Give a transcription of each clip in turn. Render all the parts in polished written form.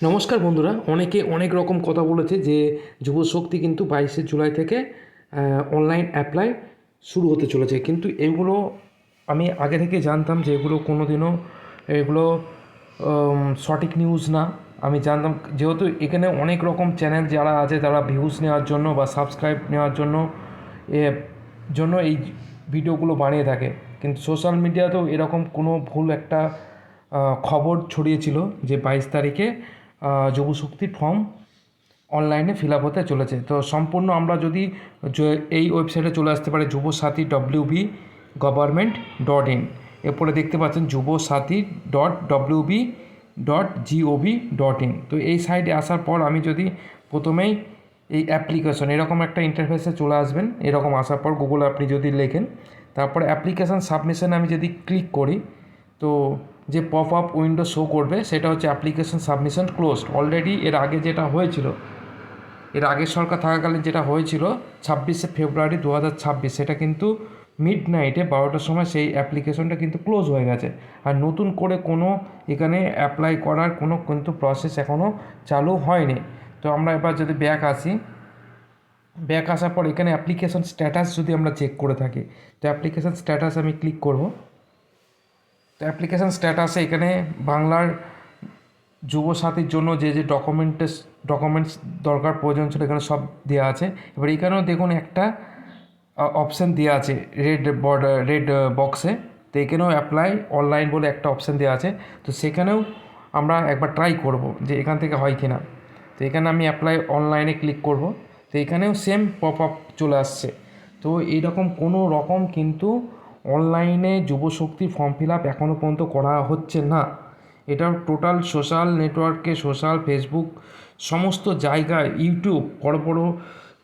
নমস্কার বন্ধুরা, অনেকে অনেক রকম কথা বলেছে যে যুবশক্তি কিন্তু 22শে জুলাই থেকে অনলাইন অ্যাপ্লাই শুরু হতে চলেছে, কিন্তু এগুলো আমি আগে থেকে জানতাম যে এগুলো কোনো দিনও এগুলো সঠিক নিউজ না। আমি জানতাম যেহেতু এখানে অনেক রকম চ্যানেল যারা আছে তারা ভিউজ নেওয়ার জন্য বা সাবস্ক্রাইব নেওয়ার জন্য এ এই ভিডিওগুলো বানিয়ে থাকে, কিন্তু সোশ্যাল মিডিয়াতেও এরকম কোনো ভুল একটা খবর ছড়িয়েছিল যে 22 তারিখে যুবশক্তির ফর্ম অনলাইনে ফিল আপ হতে চলেছে। তো সম্পূর্ণ আমরা যদি এই ওয়েবসাইটে চলে আসতে পারে যুবসাথী wb.government.in, এরপরে দেখতে পাচ্ছেন যুবসাথী.wb.gov.in। তো এই সাইটে আসার পর আমি যদি প্রথমেই এই অ্যাপ্লিকেশন এরকম একটা ইন্টারফেসে চলে আসবেন, এরকম আসার পর গুগলে আপনি যদি লেখেন, তারপরে অ্যাপ্লিকেশান সাবমিশনে আমি যদি ক্লিক করি, তো যে পপ আপ উইন্ডো শো করবে সেটা হচ্ছে অ্যাপ্লিকেশন সাবমিশন ক্লোজড। অলরেডি এর আগে যেটা হয়েছিল, এর আগের সরকার থাকাকালীন যেটা হয়েছিল 26শে ফেব্রুয়ারি 2026, সেটা কিন্তু মিড নাইটে 12টার সময় সেই অ্যাপ্লিকেশনটা কিন্তু ক্লোজ হয়ে গেছে। আর নতুন করে কোনো এখানে অ্যাপ্লাই করার কোনো কিন্তু প্রসেস এখনও চালু হয়নি। তো আমরা এবার যদি ব্যাক আসার পর এখানে অ্যাপ্লিকেশন স্ট্যাটাস যদি আমরা চেক করে থাকি, তো অ্যাপ্লিকেশন স্ট্যাটাস আমি ক্লিক করব। তো অ্যাপ্লিকেশান স্ট্যাটাসে এখানে বাংলার যুবসাথীর জন্য যে যে ডকুমেন্টস দরকার প্রয়োজন ছিল এখানে সব দেওয়া আছে। এবার এখানেও দেখুন একটা অপশান দেওয়া আছে রেড বক্সে, তো এখানেও অ্যাপ্লাই অনলাইন বলে একটা অপশান দেওয়া আছে। তো সেখানেও আমরা একবার ট্রাই করব যে এখান থেকে হয় কি না। তো এখানে আমি অ্যাপ্লাই অনলাইনে ক্লিক করব, তো এখানেও সেম পপ আপ চলে আসছে। তো এইরকম কোনো রকম কিন্তু অনলাইনে যুবশক্তি ফর্ম ফিল আপ এখনও পর্যন্ত করা হচ্ছে না। এটা টোটাল সোশ্যাল নেটওয়ার্কে, সোশ্যাল ফেসবুক সমস্ত জায়গায়, ইউটিউব বড় বড়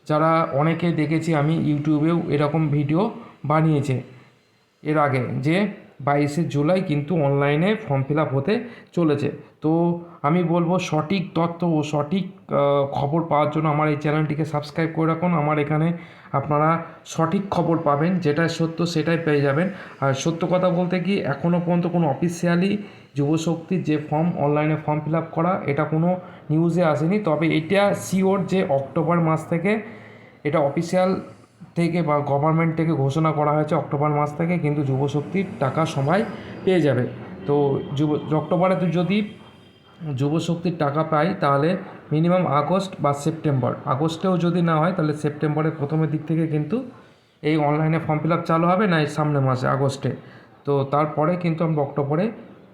যারা অনেকে দেখেছি আমি ইউটিউবেও এরকম ভিডিও বানিয়েছে এর আগে যে 22শে জুলাই কিন্তু অনলাইনে ফর্ম ফিল আপ হতে চলেছে। তো আমি বলবো সঠিক তথ্য ও সঠিক খবর পাওয়ার জন্য আমার এই চ্যানেলটিকে সাবস্ক্রাইব করে রাখুন। আমার এখানে আপনারা সঠিক খবর পাবেন, যেটা সত্য সেটাই পেয়ে যাবেন। আর সত্য কথা বলতে কি, এখনও পর্যন্ত কোনো অফিসিয়ালি যুবশক্তির যে অনলাইনে ফর্ম ফিল আপ করা এটা কোনো নিউজে আসেনি। তবে এটা শিওর যে অক্টোবর মাস থেকে এটা অফিসিয়াল থেকে বা গভর্নমেন্ট থেকে ঘোষণা করা হয়েছে, অক্টোবর মাস থেকে কিন্তু যুবশক্তির টাকা সবাই পেয়ে যাবে। তো অক্টোবরে তো যদি যুবশক্তির টাকা পাই তাহলে মিনিমাম আগস্ট বা সেপ্টেম্বর, আগস্টেও যদি না হয় তাহলে সেপ্টেম্বরের প্রথমের দিক থেকে কিন্তু এই অনলাইনে ফর্ম ফিল আপ চালু হবে, না এই সামনের মাসে আগস্টে। তো তারপরে কিন্তু আমরা অক্টোবরে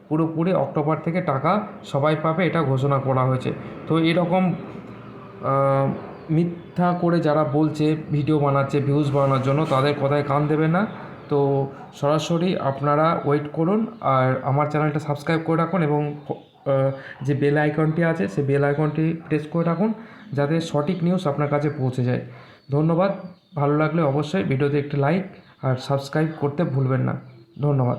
পুরোপুরি অক্টোবর থেকে টাকা সবাই পাবে, এটা ঘোষণা করা হয়েছে। তো এরকম মিথ্যা করে যারা বলছে ভিডিও বানাচ্ছে ভিউজ বানানোর জন্য, তাদের কথায় কান দেবে না। তো সরাসরি আপনারা ওয়েট করুন আর আমার চ্যানেলটা সাবস্ক্রাইব করে রাখুন এবং যে বেল আইকনটি আছে সেই বেল আইকনটি প্রেস করে রাখুন, যাতে সঠিক নিউজ আপনার কাছে পৌঁছে যায়। ধন্যবাদ। ভালো লাগলে অবশ্যই ভিডিওতে একটি লাইক আর সাবস্ক্রাইব করতে ভুলবেন না। ধন্যবাদ।